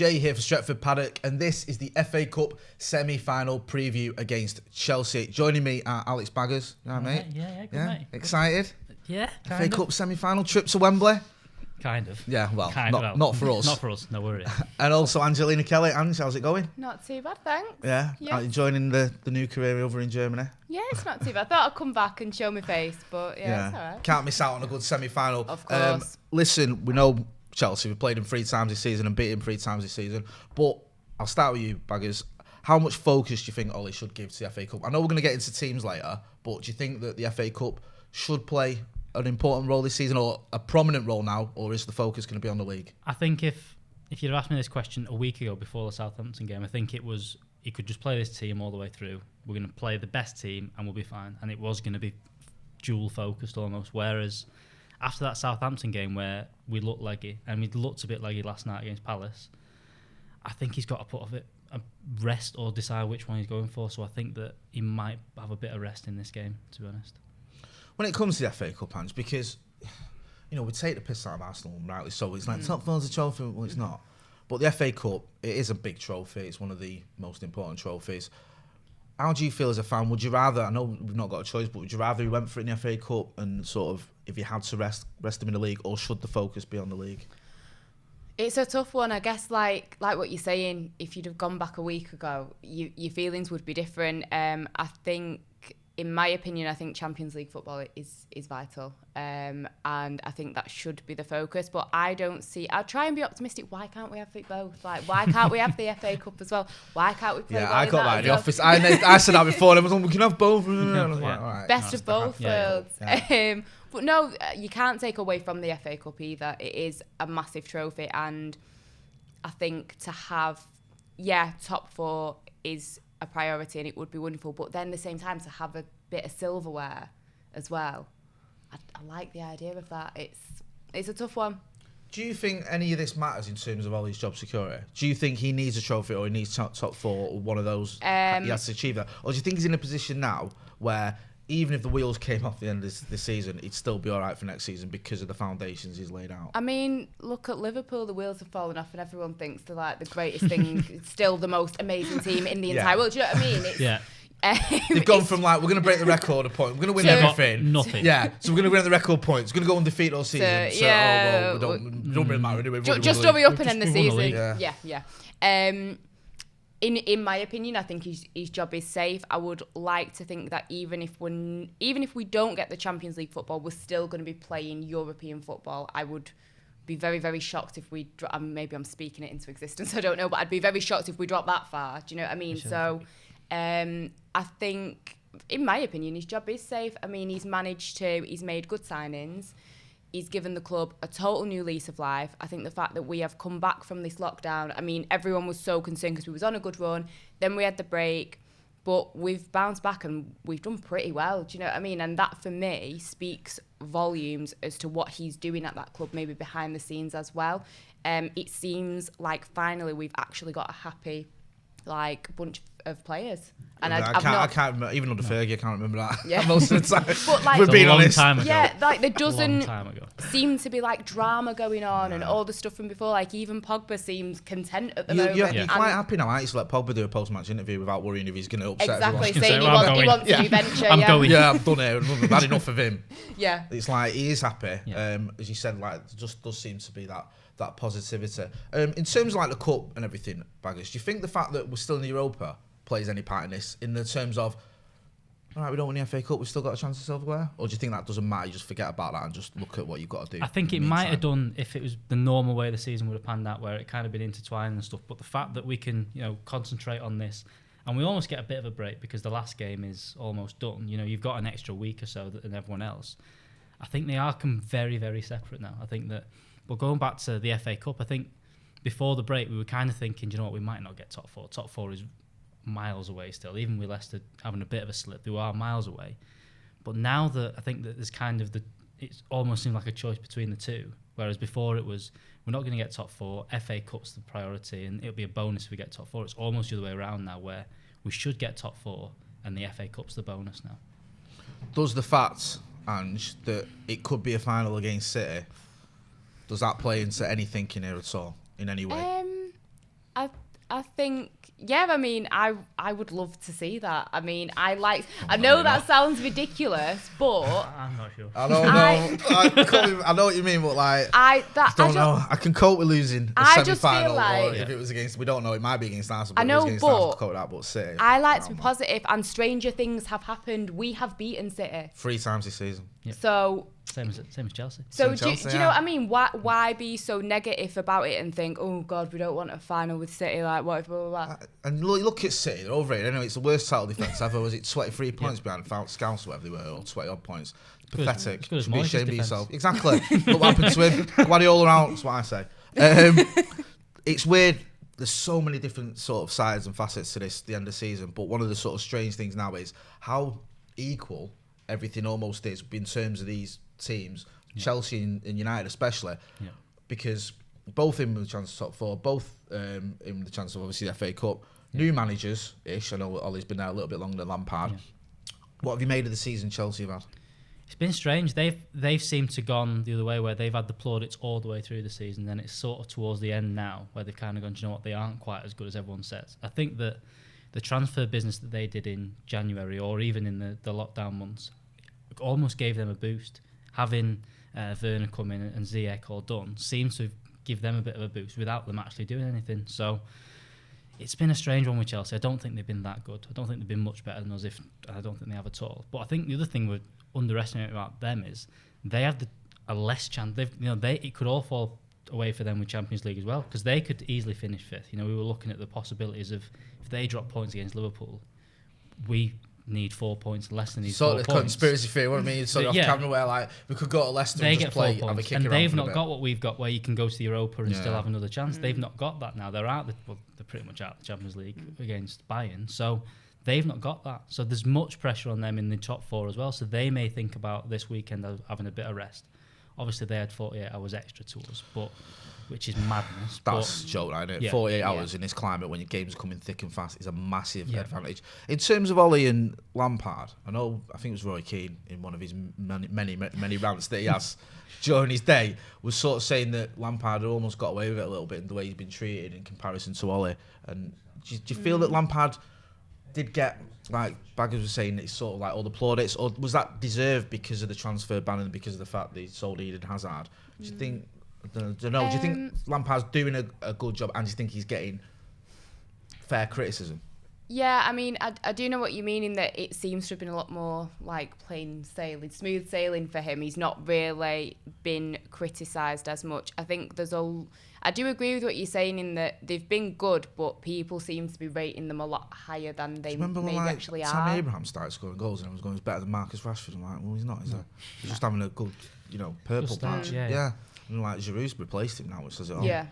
Jay here for Stretford, Paddock, and this is the FA Cup semi-final preview against Chelsea. Joining me are Alex Baggers. You all right, mate? Yeah, good, mate. Excited? Yeah, FA Cup semi-final trip to Wembley? Kind of. Yeah, well, not for us. Not for us, no worries. And also Angelina Kelly. Ange, how's it going? Not too bad, thanks. Yeah? Are you joining the new career over in Germany? Yeah, it's not too bad. I thought I'd come back and show my face, but yeah, it's all right. Can't miss out on a good semi-final. Of course. Listen, we know Chelsea. We've played them 3 times this season and beat them 3 times this season. But I'll start with you, Baggers. How much focus do you think Ollie should give to the FA Cup? I know we're going to get into teams later, but do you think that the FA Cup should play an important role this season, or a prominent role now, or is the focus going to be on the league? I think if you'd have asked me this question a week ago before the Southampton game, I think it was he could just play this team all the way through. We're going to play the best team and we'll be fine. And it was going to be dual focused almost. Whereas after that Southampton game where we looked leggy, and we looked a bit leggy last night against Palace, I think he's got to put a rest or decide which one he's going for. So I think that he might have a bit of rest in this game, to be honest. When it comes to the FA Cup, Ange, because, you know, we take the piss out of Arsenal, rightly so. It's like, top four's a trophy. Well, it's not. But the FA Cup, it is a big trophy. It's one of the most important trophies. How do you feel as a fan? Would you rather, I know we've not got a choice, but would you rather he went for it in the FA Cup and sort of, if you had to rest him in the league, or should the focus be on the league? It's a tough one. I guess like what you're saying, if you'd have gone back a week ago, your feelings would be different. I think, in my opinion, I think Champions League football is vital, and I think that should be the focus. But I don't see. I'll try and be optimistic. Why can't we have it both? Like, why can't we have the FA Cup as well? Why can't we play? Yeah, I got that in the office. I said that before. And I was like, we can have both. Best of both worlds. Yeah. But no, you can't take away from the FA Cup either. It is a massive trophy, and I think to have top 4 is a priority, and it would be wonderful, but then at the same time to have a bit of silverware as well, I like the idea of that. It's a tough one. Do you think any of this matters in terms of Ollie's job security? Do you think he needs a trophy, or he needs top 4, or one of those he has to achieve that? Or do you think he's in a position now where even if the wheels came off the end of this season, he'd still be all right for next season because of the foundations he's laid out? I mean, look at Liverpool. The wheels have fallen off and everyone thinks they're like the greatest thing. It's still the most amazing team in the entire world. Do you know what I mean? They've gone from like, we're going to break the record of points, we're going to win everything. Nothing. Yeah, so we're going to win the record points. We're going to go undefeated all season. We don't really matter. Just hurry up and end the season. Yeah. In my opinion, I think his job is safe. I would like to think that even if we don't get the Champions League football, we're still going to be playing European football. I would be very, very shocked if we maybe I'm speaking it into existence, I don't know, but I'd be very shocked if we drop that far. Do you know what I mean? Sure. So I think, in my opinion, his job is safe. I mean, he's made good signings. He's given the club a total new lease of life. I think the fact that we have come back from this lockdown, I mean, everyone was so concerned because we was on a good run. Then we had the break, but we've bounced back and we've done pretty well. Do you know what I mean? And that, for me, speaks volumes as to what he's doing at that club, maybe behind the scenes as well. It seems like finally we've actually got a happy bunch of players. And I can't remember, even under Fergie, I can't remember that. Yeah. Most of the time. But we're being honest. Yeah, there doesn't seem to be drama going on and all the stuff from before. Even Pogba seems content at the moment. You're quite happy now, aren't you? To let Pogba do a post-match interview without worrying if he's going to upset everyone. Exactly, saying he wants a new venture. I'm going. Yeah, I've done it. I've had enough of him. Yeah. It's like, he is happy. As you said, just does seem to be that positivity. In terms of the cup and everything, Baggers, do you think the fact that we're still in the Europa plays any part in this, in the terms of, all right, we don't win the FA Cup, we've still got a chance of silverware? Or do you think that doesn't matter, you just forget about that and just look at what you've got to do? I think it might have done if it was the normal way the season would have panned out, where it kind of been intertwined and stuff, but the fact that we can, concentrate on this, and we almost get a bit of a break because the last game is almost done, you've got an extra week or so than everyone else. I think they are very, very separate now. I think that, but going back to the FA Cup, I think before the break we were kind of thinking, do you know what, we might not get top 4. Top 4 is miles away still, even with Leicester having a bit of a slip, they are miles away. But now that I think that there's kind of it almost seemed like a choice between the two, whereas before it was, we're not going to get top 4, FA Cup's the priority and it'll be a bonus if we get top 4. It's almost the other way around now, where we should get top 4 and the FA Cup's the bonus now. Does the fact, Ange, that it could be a final against City, does that play into any thinking here at all, in any way? I think, yeah, I mean, I would love to see that. I mean, I know that sounds ridiculous, but I'm not sure. I don't know. I know what you mean, but like, I don't know. I can cope with losing a semi-final, or if it was against, we don't know, it might be against Arsenal. But I know, if it was against Arsenal, cope with that, but City. I like to be positive, and stranger things have happened. We have beaten City 3 times this season. Yep. So. Same as Chelsea. So do you know what I mean? Why be so negative about it and think, oh God, we don't want a final with City, like what, blah, blah, blah. And look at City, they're overrated. Anyway, it's the worst title defence ever. Was it 23 points behind Scouts, whatever they were, or 20 odd points? Pathetic. Good as be ashamed of yourself. Exactly. Look what happened to him. Guardiola out. That's what I say. It's weird. There's so many different sort of sides and facets to this, the end of the season. But one of the sort of strange things now is how equal everything almost is in terms of these teams, Chelsea and United especially, because both in the chance of top 4, both in the chance of obviously the FA Cup. New managers-ish. I know Ollie's been there a little bit longer than Lampard. What have you made of the season Chelsea have had? It's been strange. They've seemed to gone the other way, where they've had the plaudits all the way through the season. Then it's sort of towards the end now where they've kind of gone, do you know what, they aren't quite as good as everyone says. I think that the transfer business that they did in January, or even in the lockdown months, almost gave them a boost. Having Werner come in and Ziyech all done seems to give them a bit of a boost without them actually doing anything. So it's been a strange one with Chelsea. I don't think they've been that good. I don't think they've been much better than us. I don't think they have at all. But I think the other thing we're underestimating about them is they have a less chance. It could all fall away for them with Champions League as well, because they could easily finish 5th. We were looking at the possibilities of if they drop points against Liverpool, we need 4 points less than these 4 points. Sort of conspiracy theory, what I mean? Sort of off camera where like we could go to Leicester and just play, have a kick around. And they've not got what we've got, where you can go to the Europa and still have another chance. They've not got that now. They're pretty much out of the Champions League against Bayern. So they've not got that. So there's much pressure on them in the top 4 as well. So they may think about this weekend of having a bit of rest. Obviously, they had 48 hours extra to us, which is madness. That's a joke, isn't it? 48 hours in this climate when your games are coming thick and fast is a massive advantage. In terms of Ollie and Lampard, I think it was Roy Keane in one of his many rants that he has during his day, was sort of saying that Lampard had almost got away with it a little bit in the way he's been treated in comparison to Ollie. And do you feel that Lampard did get, like Baggers was saying, it's sort of like all the plaudits, or was that deserved because of the transfer ban and because of the fact that he sold Eden Hazard? Do you think? I don't know. Do you think Lampard's doing a good job, and do you think he's getting fair criticism? Yeah, I mean, I do know what you mean in that it seems to have been a lot more like plain sailing, smooth sailing for him. He's not really been criticised as much. I think I do agree with what you're saying in that they've been good, but people seem to be rating them a lot higher than they maybe actually are. Sam Abraham started scoring goals and I was going, he's better than Marcus Rashford. I'm like, well, he's not, is he? He's just having a good, purple patch. Yeah. And like Giroud's replaced him now, which says it all. Yeah.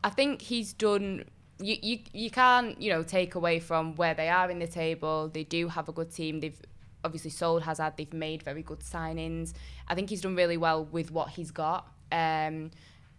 I think he's done. You can't, take away from where they are in the table. They do have a good team. They've obviously sold Hazard. They've made very good signings. I think he's done really well with what he's got. And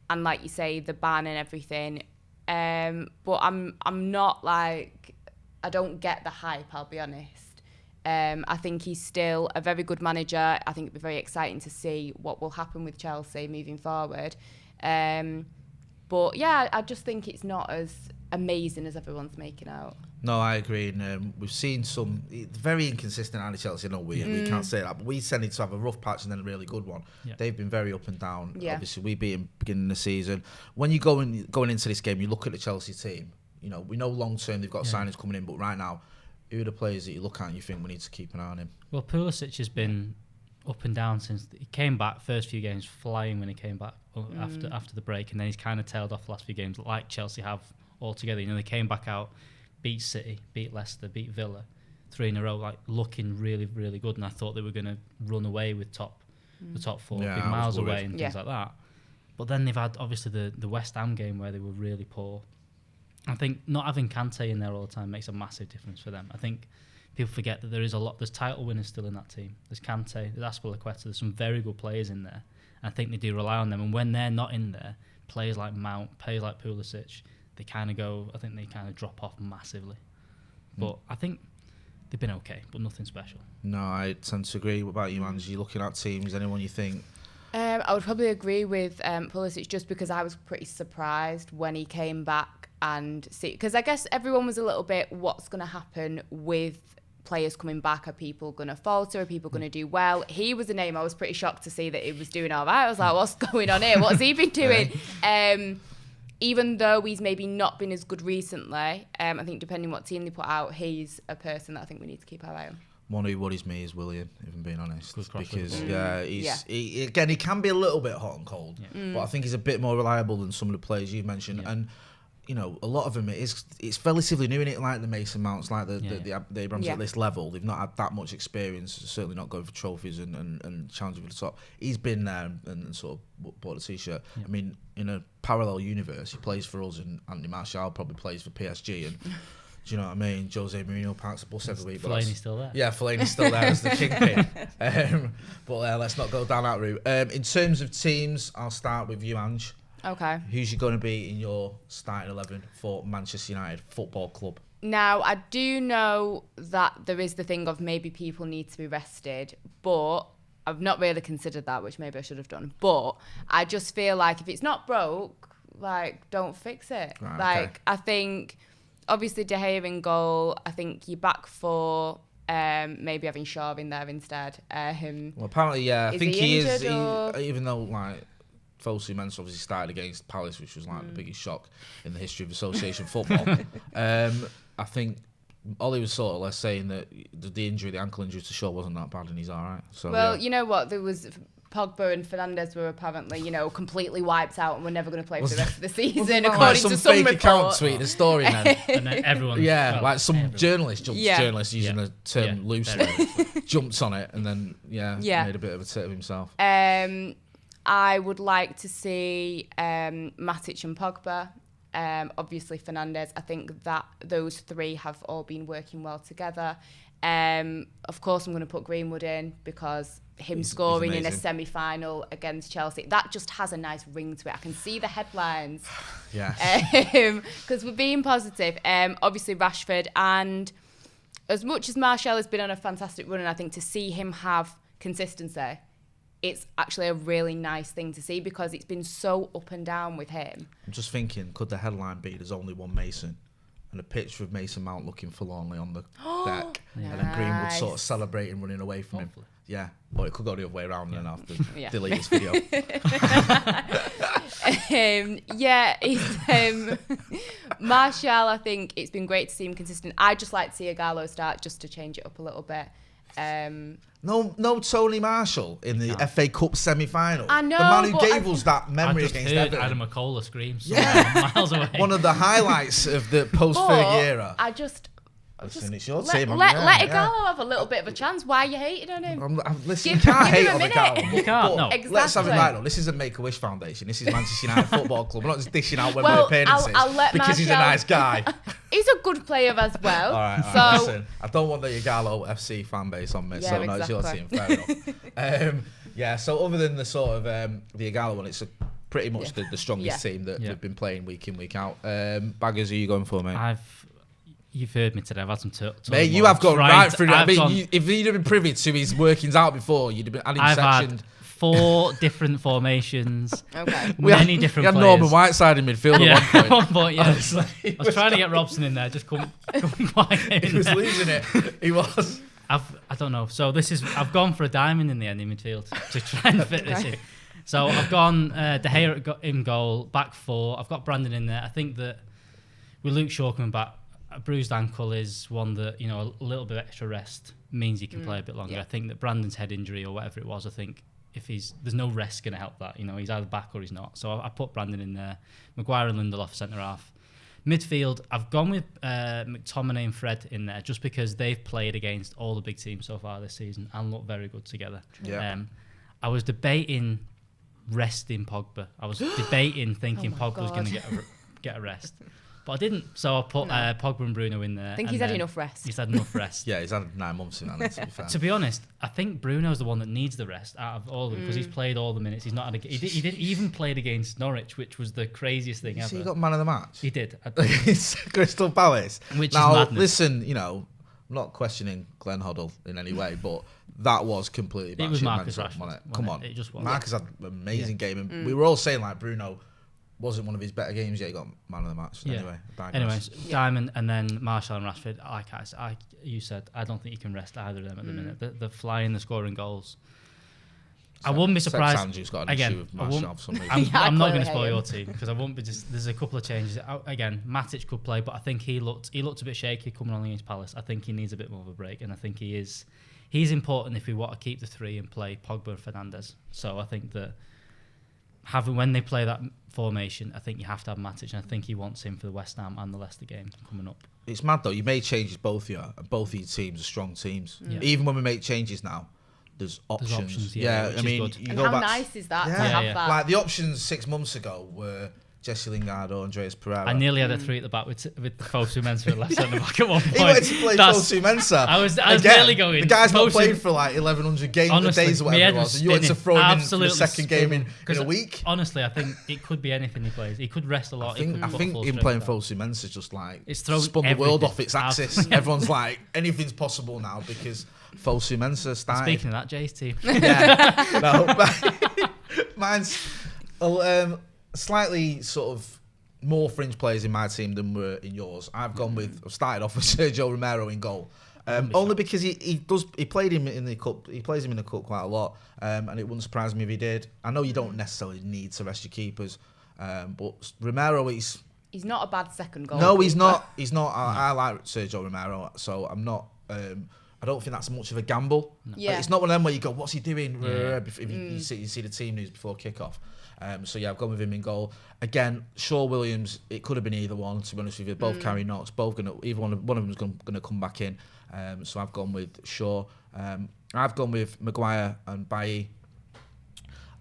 like you say, the ban and everything. But I'm not like, I don't get the hype, I'll be honest. I think he's still a very good manager. I think it'd be very exciting to see what will happen with Chelsea moving forward. But yeah, I just think it's not as amazing as everyone's making out. No, I agree. And we've seen some very inconsistent anti-Chelsea. No, we can't say that. But we tended to have a rough patch and then a really good one. Yeah. They've been very up and down. Yeah. Obviously, we beat them beginning of the season. When you going into this game, you look at the Chelsea team. We know long term they've got signings coming in, but right now, who are the players that you look at and you think we need to keep an eye on him? Well, Pulisic has been up and down since he came back. First few games flying when he came back after the break, and then he's kind of tailed off the last few games like Chelsea have altogether. They came back out, beat City, beat Leicester, beat Villa, 3 in a row, like looking really, really good. And I thought they were going to run away with the top 4, big miles away and things like that. But then they've had obviously the West Ham game where they were really poor. I think not having Kante in there all the time makes a massive difference for them. I think people forget that there's title winners still in that team. There's Kante, there's Azpilicueta, there's some very good players in there. And I think they do rely on them. And when they're not in there, players like Mount, players like Pulisic, they kind of drop off massively. But I think they've been okay, but nothing special. No, I tend to agree. What about you, Angie? Looking at teams, anyone you think? I would probably agree with Pulisic just because I was pretty surprised when he came back and see, because I guess everyone was a little bit, what's going to happen with players coming back? Are people going to falter? Are people going to do well? He was a name I was pretty shocked to see that he was doing all right. I was like, what's going on here? What's he been doing? Even though he's maybe not been as good recently, I think depending what team they put out, he's a person that I think we need to keep our eye on. One who worries me is Willian, if I'm being honest. Because, he can be a little bit hot and cold, but I think he's a bit more reliable than some of the players you've mentioned. Yeah. And, you know, a lot of them, it's relatively new in it, like the Mason Mounts, like the Abrams at this level. They've not had that much experience, certainly not going for trophies and challenging for the top. He's been there and sort of bought a T-shirt. Yeah. I mean, in a parallel universe, he plays for us and Anthony Martial probably plays for PSG and... Do you know what I mean? Jose Mourinho parks the bus every week. Fellaini's still there. Yeah, Fellaini's still there as the kingpin. But let's not go down that route. In terms of teams, I'll start with you, Ange. Okay. Who's you going to be in your starting 11 for Manchester United Football Club? Now, I do know that there is the thing of maybe people need to be rested, but I've not really considered that, which maybe I should have done. But I just feel like if it's not broke, like, don't fix it. Right, okay. I think... Obviously, De Gea in goal. I think you're back for maybe having Shaw in there instead. Well, apparently, yeah. I think he is. Even though, like, Fosu Mensah obviously started against Palace, which was, like, the biggest shock in the history of association football. I think Ollie was sort of less saying that the injury, the ankle injury to Shaw wasn't that bad and he's all right. So, well, you know what? There was... Pogba and Fernandes were apparently, you know, completely wiped out and were never going to play for the rest of the season, according to some fake account tweeting a story then. And then everyone... Journalist using the term loosely, jumped on it and then, made a bit of a tit of himself. I would like to see Matic and Pogba. Obviously, Fernandes. I think that those three have all been working well together. Of course, I'm going to put Greenwood in because... He's scoring in a semi-final against Chelsea, that just has a nice ring to it. I can see the headlines. Because we're being positive. Obviously Rashford, and as much as Martial has been on a fantastic run, and I think to see him have consistency, it's actually a really nice thing to see because it's been so up and down with him. I'm just thinking, could the headline be there's only one Mason? And a picture of Mason Mount looking forlornly on the deck. And then Greenwood sort of celebrating, running away from him. Yeah. Or it could go the other way around and then have to delete this video. Martial, I think it's been great to see him consistent. I'd just like to see Ighalo start just to change it up a little bit. No Tony Marshall in the FA Cup semi-final. I know, the man who gave us that memory against Everton. Adam McCullough scream miles away. One of the highlights of the post-Fergie era. Listen, it's your team. Let Ighalo have a little bit of a chance. Why are you hating on him? Listen, you can't hate on Ighalo. You can't, no. Exactly. Let's have it right now. This isn't Make-A-Wish Foundation. This is Manchester United Football Club. We're not just dishing out Wembley appearances because he's a nice guy. He's a good player as well. All right. Listen, I don't want the Ighalo FC fan base on me, so no, it's your team. Fair enough. So other than the sort of the Ighalo one, it's pretty much the strongest team that we've been playing week in, week out. Baggers, who are you going for, mate? You've heard me today. I've had some mate, you have gone right through. I mean, if you'd have been privy to his workings out before, you'd have been adding sectioned. Had 4 different formations. Okay. Many different players. We had Norman Whiteside in midfield at one point. I was trying to get Robson in there, just couldn't quite get in there. He was losing it. He was. I don't know. So I've gone for a diamond in the end in midfield to try and fit this in. So I've gone De Gea in goal, back 4. I've got Brandon in there. I think that with Luke Shaw coming back, a bruised ankle is one that, you know, a little bit of extra rest means he can play a bit longer. I think that Brandon's head injury or whatever it was, I think if there's no rest going to help that. You know, he's either back or he's not. So I put Brandon in there. Maguire and Lindelof centre half. Midfield, I've gone with McTominay and Fred in there just because they've played against all the big teams so far this season and look very good together. Yeah. I was debating resting Pogba. I was debating thinking Pogba was going to get a rest. But I didn't, so I put Pogba and Bruno in there. I think he's had enough rest. He's had enough rest. Yeah, he's had 9 months in that, to be fair. To be honest, I think Bruno's the one that needs the rest out of all of them because he's played all the minutes. He's not had he didn't even played against Norwich, which was the craziest thing ever. So he got man of the match? He did. It's Crystal Palace. Which now, is madness. Listen, you know, I'm not questioning Glenn Hoddle in any way, but that was completely bad. It was Marcus Rashford, wasn't it? Come on. It just was. Marcus had an amazing game. And we were all saying, like, Bruno wasn't one of his better games yet. He got man of the match. Anyway, Diamond and then Martial and Rashford. Like you said, I don't think you can rest either of them at the minute. They're flying, they're scoring goals. I wouldn't be surprised. Andrew's got an issue with Martial for some reason. I'm not going to spoil your team because I won't be. There's a couple of changes. Again, Matic could play, but I think he looked a bit shaky coming on against Palace. I think he needs a bit more of a break, and I think he's important if we want to keep the three and play Pogba and Fernandes. So I think that when they play that formation, I think you have to have Matic, and I think he wants him for the West Ham and the Leicester game coming up. It's mad though. You made changes both year, and both of your teams are strong teams. Yeah. Even when we make changes now. There's options. I mean, you go back. Nice is that to have that? Like the options 6 months ago were Jesse Lingard or Andreas Pereira. I nearly had a 3 at the back with Fosu Mensah at left centre back at one point. He wanted to play Fosu Mensah. I was nearly going. The guy's not played for like 1,100 days or whatever it was. And you wanted to throw him in for the second game in a week. Honestly, I think it could be anything he plays. He could rest a lot. I think him playing Fosu Mensah just like spun the world off its axis. Everyone's like, anything's possible now because Fosu Mensah started. Speaking of that, Jay's team. Mine's slightly sort of more fringe players in my team than were in yours. I've started off with Sergio Romero in goal. Only because he played him in the cup. He plays him in the cup quite a lot, and it wouldn't surprise me if he did. I know you don't necessarily need to rest your keepers, but Romero, he's not a bad second goal. No, he's not. He's not. I like Sergio Romero, so I'm not. I don't think that's much of a gamble. No. Yeah. It's not one of them where you go, what's he doing? If you see the team news before kick-off. I've gone with him in goal. Again, Shaw Williams, it could have been either one, to be honest with you. Both carry knocks, either one of them is going to come back in. So I've gone with Shaw. I've gone with Maguire and Bailly.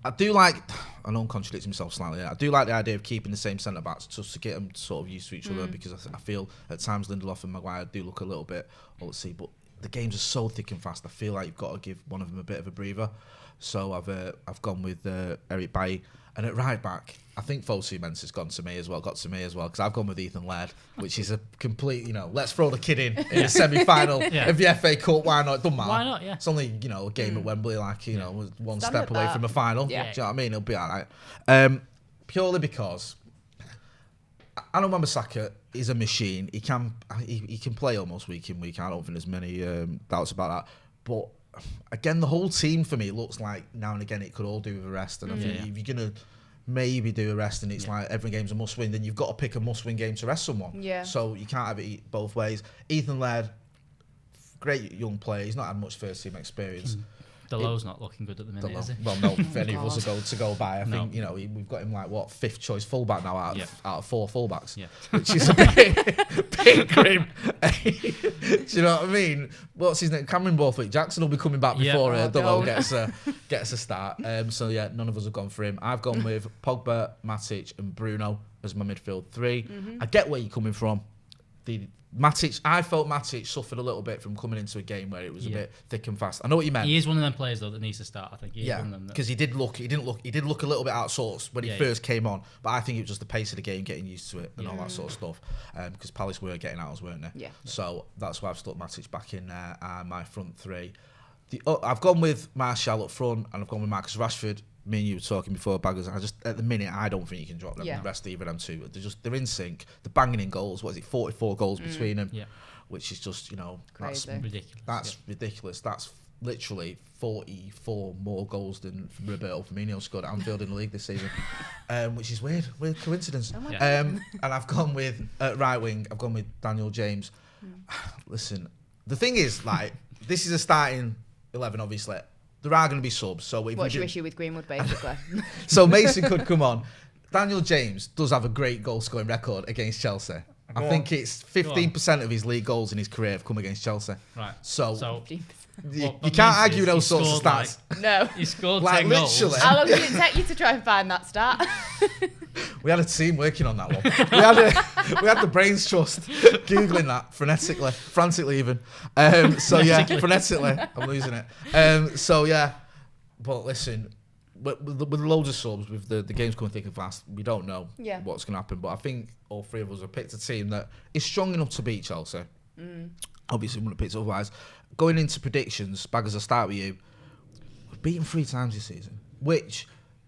I know I'm contradicting myself slightly. I do like the idea of keeping the same centre-backs just to get them sort of used to each other, because I feel at times Lindelof and Maguire do look a little bit, let's see, but the games are so thick and fast. I feel like you've got to give one of them a bit of a breather. So I've gone with Eric Bailly. And at right back, I think Fosu Mensah's got to me as well, because I've gone with Ethan Laird, which is a complete, let's throw the kid in the semi-final of the FA Cup. Why not? It doesn't matter. Why not, yeah. It's only, a game at Wembley, one step away from a final. Yeah. Do you know what I mean? It'll be all right. Purely because I know Wan-Bissaka is a machine. He can play almost week in, week out. I don't think there's many doubts about that. But again, the whole team for me looks like now and again it could all do with a rest. And I think if you're going to maybe do a rest and it's like every game's a must-win, then you've got to pick a must-win game to rest someone. Yeah. So you can't have it both ways. Ethan Laird, great young player. He's not had much first-team experience. Delow's not looking good at the minute, is he? Well, no, if any of us are to go by, I think, we've got him like, fifth choice fullback now out of 4 fullbacks, which is a bit grim. Do you know what I mean? What's his name? Cameron Borthwick Jackson will be coming back before Delo gets a start. None of us have gone for him. I've gone with Pogba, Matic and Bruno as my midfield 3. Mm-hmm. I get where you're coming from. I felt Matic suffered a little bit from coming into a game where it was a bit thick and fast. I know what you meant. He is one of them players though that needs to start. I think because he did look a little bit out of sorts when he first came on. But I think it was just the pace of the game, getting used to it and all that sort of stuff. Because Palace were getting ours, weren't they? Yeah. So that's why I've stuck Matic back in there. And my front 3, I've gone with Martial up front, and I've gone with Marcus Rashford. Me and you were talking before, Baggers. At the minute, I don't think you can drop them. The rest of either of them two, they're in sync. They're banging in goals. What is it? 44 goals between them, which is just that's ridiculous. That's ridiculous. That's literally 44 more goals than Roberto Firmino scored at Anfield in the league this season, which is weird coincidence. Oh and I've gone with at right wing. I've gone with Daniel James. Listen, the thing is, this is a starting 11, obviously. There are going to be subs. So what's your issue with Greenwood, basically? So Mason could come on. Daniel James does have a great goal-scoring record against Chelsea. I think it's 15% of his league goals in his career have come against Chelsea. Right. So you can't argue those sorts of stats. No. He scored 10 goals. How long did it take you to try and find that stat? We had a team working on that one. We had the brains trust googling that frantically even. Phonetically, I'm losing it. But listen, with loads of subs, with the games coming thick and fast, we don't know what's going to happen. But I think all 3 of us have picked a team that is strong enough to beat Chelsea. Obviously, we wouldn't have picked otherwise. Going into predictions, Baggers, I'll start with you. We've beaten 3 times this season, which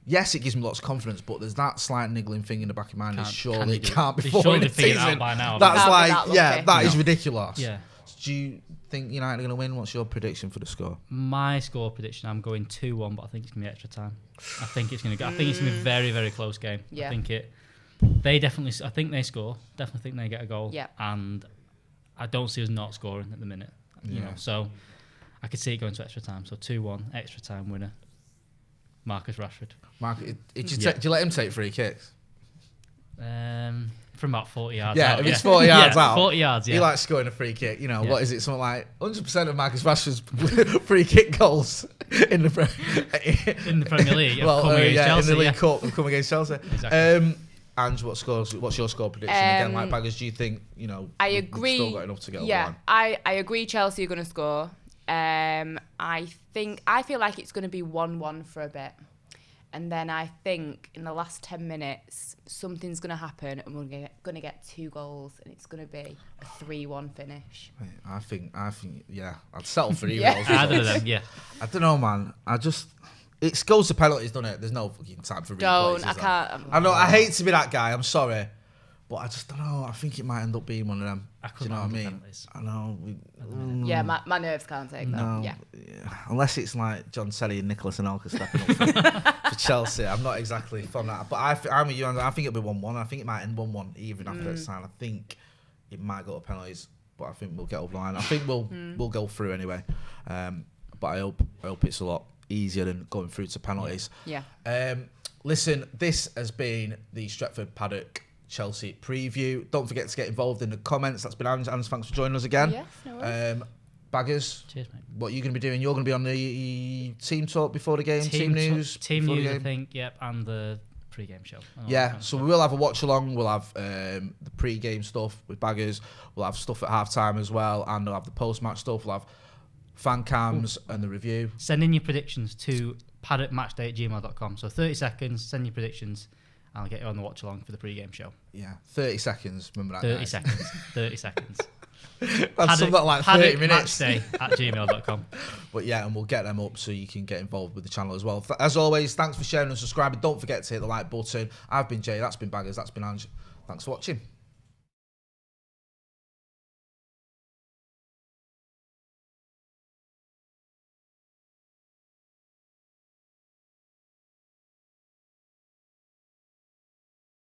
yes, it gives me lots of confidence, but there's that slight niggling thing in the back of my mind. Surely it can't be surely the figured it out by now. That's like, that is ridiculous. Yeah. Do you think United are going to win? What's your prediction for the score? My score prediction, I'm going 2-1, but I think it's going to be extra time. I think it's going to be a very, very close game. Yeah. I think they score. Definitely think they get a goal. Yeah. And I don't see us not scoring at the minute. You know, so I could see it going to extra time. So 2-1, extra time winner. Marcus Rashford. Do you let him take free kicks? From about 40 yards yeah, out. If it's 40 yards out. 40 yards, He likes scoring a free kick. You know, what is it? Something like 100% of Marcus Rashford's free kick goals in the Premier League. In the League Cup have come against Chelsea. Exactly. Ange, what's your score prediction? Again, like Baggers, do you think, I agree. We've still got enough to get over the line? I agree Chelsea are going to score. I feel like it's going to be 1-1 for a bit. And then I think in the last 10 minutes, something's going to happen and we're going to get 2 goals and it's going to be a 3-1 finish. I think, I'd settle for either goals. Either of them, yeah. I don't know, man. It goes to penalties, doesn't it? There's no fucking time for replays. I know, I hate to be that guy, I'm sorry. But I just don't know. I think it might end up being one of them. Do you know what I mean? Penalties. I know. Yeah, my nerves can't take that. Yeah. Unless it's like John Terry and Nicholas Anelka stepping up for Chelsea. I'm not exactly from that. But I'm with you. I think it'll be 1-1. I think it might end 1-1 even after it's signed. I think it might go to penalties, but I think we'll get over the line. I think we'll go through anyway. But I hope it's a lot easier than going through to penalties. Yeah. Listen, this has been the Stretford Paddock Chelsea preview. Don't forget to get involved in the comments. That's been Ange. Thanks for joining us again. Yes, no worries. Baggers, cheers, mate. What are you going to be doing? You're going to be on the team talk before the game, team news, I think, and the pre-game show. So we will have a watch along. We'll have the pre-game stuff with Baggers. We'll have stuff at half time as well, and we'll have the post-match stuff. We'll have fan cams and the review. Send in your predictions to paddockmatchday@gmail.com. So 30 seconds, send your predictions. I'll get you on the watch along for the pre-game show. Yeah, 30 seconds. Remember that. 30 seconds. 30 seconds. That's something like 30 minutes. Paddockmatchday@gmail.com. But yeah, and we'll get them up so you can get involved with the channel as well. As always, thanks for sharing and subscribing. Don't forget to hit the like button. I've been Jay, that's been Baggers, that's been Ange. Thanks for watching.